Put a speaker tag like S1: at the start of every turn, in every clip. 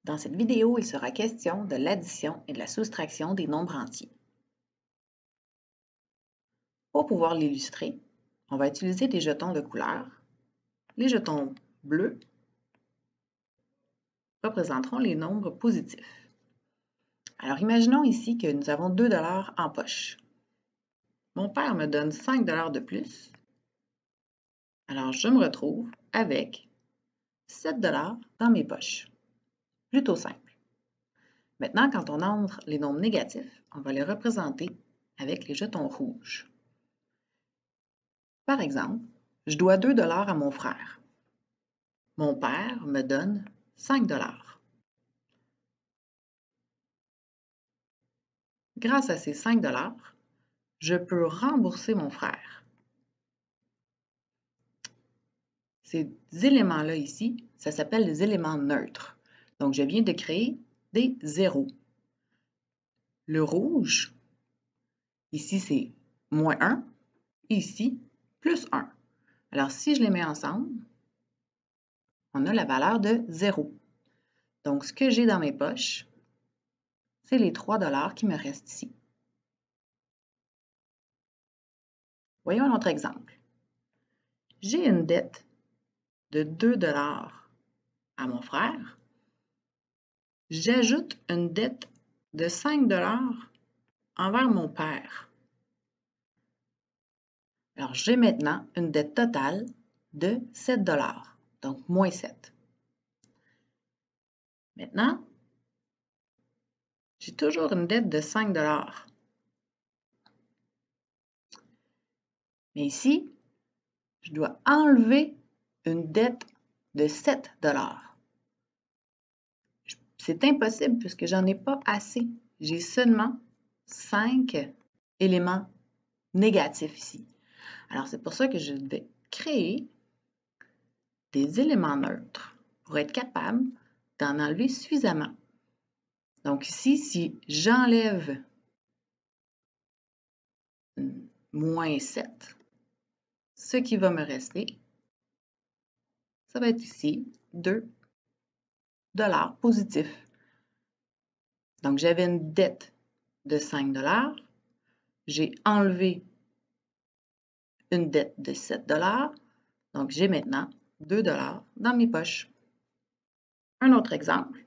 S1: Dans cette vidéo, il sera question de l'addition et de la soustraction des nombres entiers. Pour pouvoir l'illustrer, on va utiliser des jetons de couleur. Les jetons bleus représenteront les nombres positifs. Alors, imaginons ici que nous avons 2 $ en poche. Mon père me donne 5 $ de plus. Alors, je me retrouve avec 7 $ dans mes poches. Plutôt simple. Maintenant, quand on entre les nombres négatifs, on va les représenter avec les jetons rouges. Par exemple, je dois 2 $ à mon frère. Mon père me donne 5 $. Grâce à ces 5 $, je peux rembourser mon frère. Ces éléments-là ici, ça s'appelle les éléments neutres. Donc, je viens de créer des zéros. Le rouge, ici, c'est moins 1, et ici, plus 1. Alors, si je les mets ensemble, on a la valeur de 0. Donc, ce que j'ai dans mes poches, c'est les 3 $ qui me restent ici. Voyons un autre exemple. J'ai une dette de 2 $ à mon frère. J'ajoute une dette de 5 $ envers mon père. Alors, j'ai maintenant une dette totale de 7 $, donc moins 7. Maintenant, j'ai toujours une dette de 5 $. Mais ici, je dois enlever une dette de 7 $. C'est impossible puisque j'en ai pas assez. J'ai seulement 5 éléments négatifs ici. Alors, c'est pour ça que je vais créer des éléments neutres pour être capable d'en enlever suffisamment. Donc ici, si j'enlève moins 7, ce qui va me rester, ça va être ici 2 $ positifs. Donc j'avais une dette de 5 $, j'ai enlevé une dette de 7 $, donc j'ai maintenant 2 $ dans mes poches. Un autre exemple,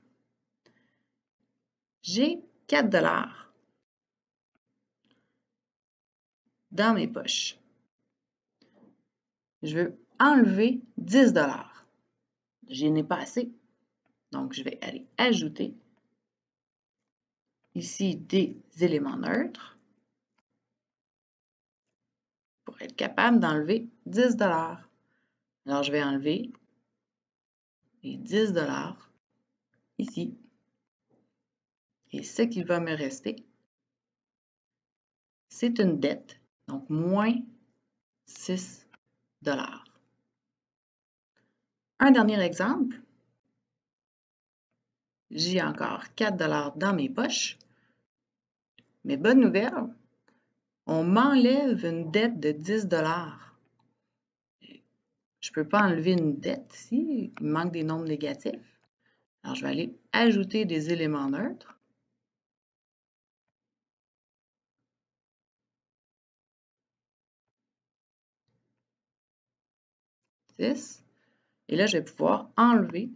S1: j'ai 4 $ dans mes poches. Je veux enlever 10 $. Je n'ai pas assez. Donc, je vais aller ajouter ici des éléments neutres pour être capable d'enlever 10 $. Alors, je vais enlever les 10 $ ici. Et ce qui va me rester, c'est une dette, donc moins 6 $. Un dernier exemple. J'ai encore 4 $ dans mes poches. Mais bonne nouvelle, on m'enlève une dette de 10 $. Je ne peux pas enlever une dette ici, il manque des nombres négatifs. Alors, je vais aller ajouter des éléments neutres. Et là, je vais pouvoir enlever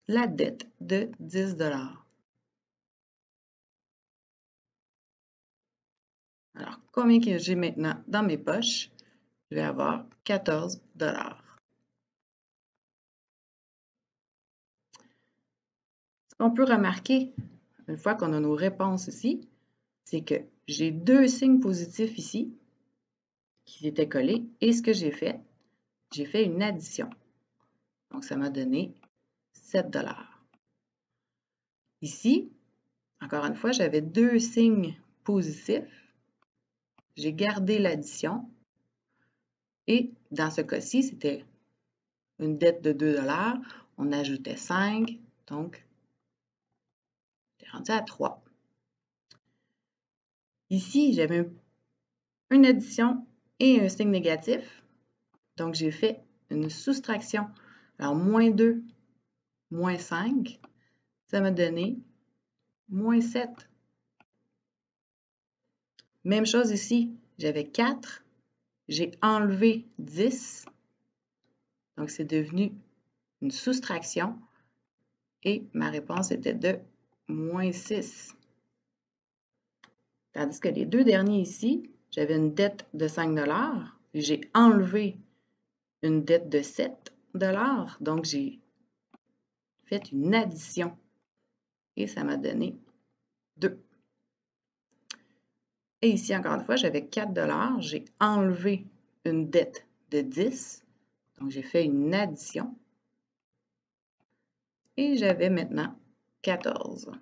S1: la dette de 10 $. Alors, combien que j'ai maintenant dans mes poches? Je vais avoir 14 $. Ce qu'on peut remarquer, une fois qu'on a nos réponses ici, c'est que j'ai deux signes positifs ici qui étaient collés. Et ce que j'ai fait une addition. Donc, ça m'a donné 7 $. Ici, encore une fois, j'avais deux signes positifs. J'ai gardé l'addition. Et dans ce cas-ci, c'était une dette de 2 $. On ajoutait 5, donc c'est rendu à 3. Ici, j'avais une addition et un signe négatif. Donc, j'ai fait une soustraction. Alors, moins 2 moins 5, ça m'a donné moins 7. Même chose ici, j'avais 4, j'ai enlevé 10, donc c'est devenu une soustraction et ma réponse était de moins 6. Tandis que les deux derniers ici, j'avais une dette de 5 $, j'ai enlevé une dette de 7 $, donc j'ai fait une addition et ça m'a donné 2. Et ici, encore une fois, j'avais 4 $, j'ai enlevé une dette de 10, donc j'ai fait une addition et j'avais maintenant 14.